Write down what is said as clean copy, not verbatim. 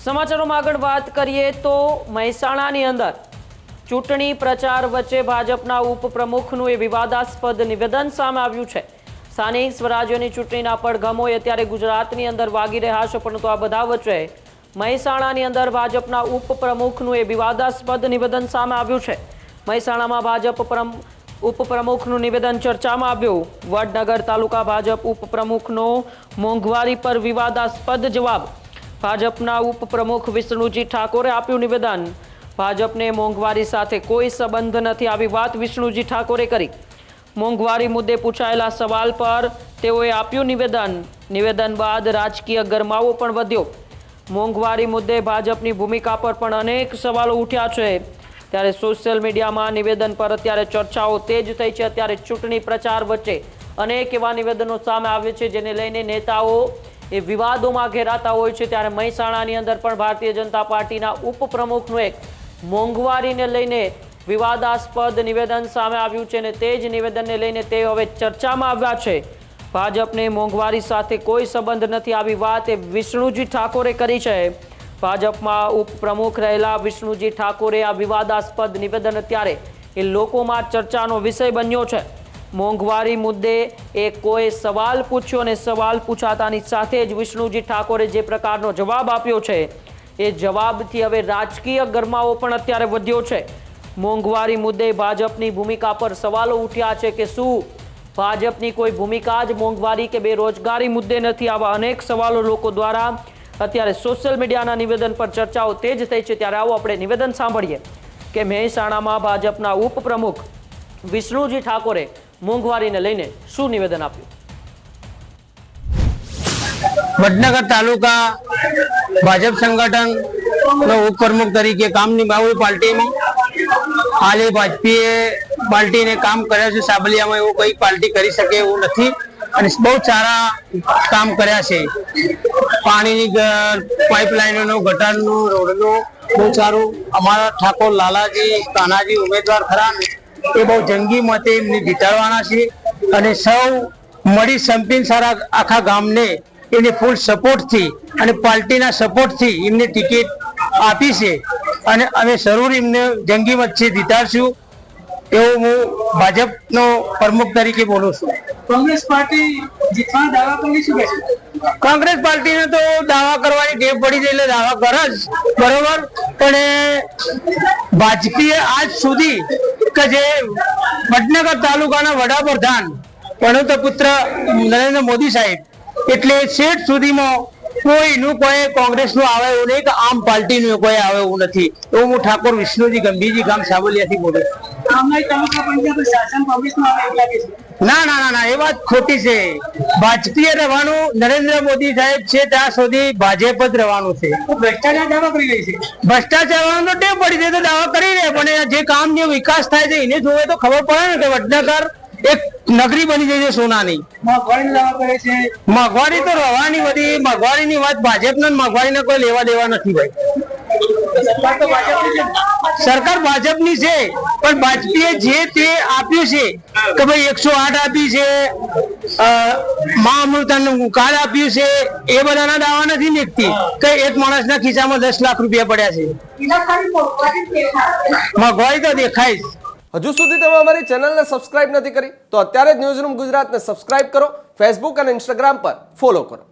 સમાચારોમાં આગળ વાત કરીએ તો મહેસાણાની અંદર ચૂંટણી પ્રચાર વચ્ચે ભાજપના ઉપપ્રમુખનું એ વિવાદાસ્પદ નિવેદન સામે આવ્યું છે। સ્થાનિક સ્વરાજ્યની ચૂંટણીના પડઘમોએ અત્યારે ગુજરાતની અંદર વાગી રહ્યા છે, પરંતુ આ બધા વચ્ચે મહેસાણાની અંદર ભાજપના ઉપપ્રમુખનું એ વિવાદાસ્પદ નિવેદન સામે આવ્યું છે। મહેસાણામાં ભાજપ ઉપપ્રમુખનું નિવેદન ચર્ચામાં આવ્યું। વડનગર તાલુકા ભાજપ ઉપપ્રમુખનો મોંઘવારી પર વિવાદાસ્પદ જવાબ। ભાજપના ઉપપ્રમુખ વિષ્ણુજી ઠાકોરે આપ્યું નિવેદન। ભાજપને મોંઘવારી સાથે કોઈ સંબંધ નથી, આવી વાત વિષ્ણુજી ઠાકોરે કરી। મોંઘવારી મુદ્દે પૂછાયેલા સવાલ પર તેઓએ આપ્યું નિવેદન। નિવેદન બાદ રાજકીય ગરમાવો પણ વધ્યો। મોંઘવારી મુદ્દે ભાજપની ભૂમિકા પર પણ અનેક સવાલો ઉઠ્યા છે। ત્યારે સોશિયલ મીડિયામાં નિવેદન પર અત્યારે ચર્ચાઓ તેજ થઈ છે। અત્યારે ચૂંટણી પ્રચાર વચ્ચે અનેક એવા નિવેદનો સામે આવે છે જેને લઈને નેતાઓ એ વિવાદોમાં ઘેરાતા હોય છે। ત્યારે મહેસાણાની અંદર પણ ભારતીય જનતા પાર્ટીના ઉપપ્રમુખનું એક મોંઘવારીને લઈને વિવાદાસ્પદ નિવેદન સામે આવ્યું છે અને તે જ નિવેદનને લઈને તે હવે ચર્ચામાં આવ્યા છે। ભાજપને મોંઘવારી સાથે કોઈ સંબંધ નથી, આવી વાત એ વિષ્ણુજી ઠાકોરે કરી છે। ભાજપમાં ઉપપ્રમુખ રહેલા વિષ્ણુજી ઠાકોરે આ વિવાદાસ્પદ નિવેદન અત્યારે એ લોકોમાં ચર્ચાનો વિષય બન્યો છે। મોંઘવારી મુદ્દે એ કોઈ સવાલ પૂછ્યો અને સવાલ પૂછાતાની સાથે જ વિષ્ણુજી ઠાકોરે જે પ્રકારનો જવાબ આપ્યો છે એ જવાબથી હવે રાજકીય ગરમાવો પણ અત્યારે વધ્યો છે। મોંઘવારી મુદ્દે ભાજપની ભૂમિકા પર સવાલો ઉઠ્યા છે કે શું ભાજપની કોઈ ભૂમિકા જ મોંઘવારી કે બેરોજગારી મુદ્દે નથી, આવા અનેક સવાલો લોકો દ્વારા અત્યારે સોશિયલ મીડિયાના નિવેદન પર ચર્ચાઓ તેજ થઈ છે। ત્યારે આવો આપણે નિવેદન સાંભળીએ કે મહેસાણામાં ભાજપના ઉપપ્રમુખ વિષ્ણુજી ઠાકોરે મોંઘવારીને લઈને શું નિવેદન આપ્યું। વડનગર તાલુકા ભાજપ સંગઠનનો ઉપપ્રમુખ તરીકે કામ નિભાવ્યું પાર્ટીમાં। હાલે ભાજપીએ પાર્ટીને કામ કર્યા છે। સાબલિયામાં એવું કોઈ પાર્ટી કરી શકે એવું નથી અને બહુ સારા કામ કર્યા છે। પાણીની પાઇપલાઇનોનું, ગટરનું, રોડનું બહુ સારું। અમારા ઠાકોર લાલાજી કાનાજી ઉમેદવાર ખરા, એ બહુ જંગી મતે એમને જીતાડવાના છે અને સૌ મળી સંપીને સારા આખા ગામને એને ફૂલ સપોર્ટથી અને પાર્ટીના સપોર્ટથી એમને ટિકિટ આપી છે અને અમે જરૂર એમને જંગી મતથી જીતાડશું એવું હું ભાજપનો પ્રમુખ તરીકે બોલું છું। કોંગ્રેસ પાર્ટી જીતવાના દાવા કરી શું કહેશે? કોંગ્રેસ પાર્ટીને તો દાવા કરવાની ટેવ પડી છે એટલે દાવા કરે જ, બરોબર, પણ ભાજપીએ આજ સુધી કે જે વડનગર તાલુકાના વડાપ્રધાન પ્રણવ પુત્ર નરેન્દ્ર મોદી સાહેબ એટલે શેઠ સુધીમાં કોઈનું કોઈ કોંગ્રેસનું આવે એવું નહીં કે આમ પાર્ટીનું કોઈ આવે એવું નથી એવું હું ઠાકોર વિષ્ણુજી ગંભીરજી ગામ સાબલિયાથી બોલું છું। ના ના ના ના, એ વાત ખોટી છે। ભાજપીએ રહેવાનું, નરેન્દ્ર મોદી સાહેબ છે ત્યાં સુધી ભાજપ જ રહેવાનું છે। ભ્રષ્ટાચાર દાવા કરી રહી છે। ભ્રષ્ટાચાર તો ટેવ પડી છે તો દાવા કરી રહ્યા, પણ જે કામ જે વિકાસ થાય છે એને જોવે તો ખબર પડે ને કે વડનગર એક નગરી બની જાય છે સોનાની। મોંઘવારી દાવા કરે છે। મોંઘવારી તો રહેવાની બધી, મોંઘવારીની વાત ભાજપને મોંઘવારીને કોઈ લેવા દેવા નથી ભાઈ। સરકાર ભાજપની છે પણ ભાજપીએ જે તે આપ્યું છે કે ભાઈ 108 આપી છે, મા અમૃતનું કાર્ડ આપ્યું છે, એ બધાના દાવા નથી નીકળતી કે એક માણસના ખિસ્સામાં 10 લાખ રૂપિયા પડ્યા છે। મોંઘવારી તો દેખાય જ। હજુ સુધી તમે અમારી ચેનલને સબસ્ક્રાઇબ નથી કરી તો અત્યારે જ ન્યૂઝરૂમ ગુજરાતને સબસ્ક્રાઇબ કરો, ફેસબુક અને ઇન્સ્ટાગ્રામ પર ફોલો કરો।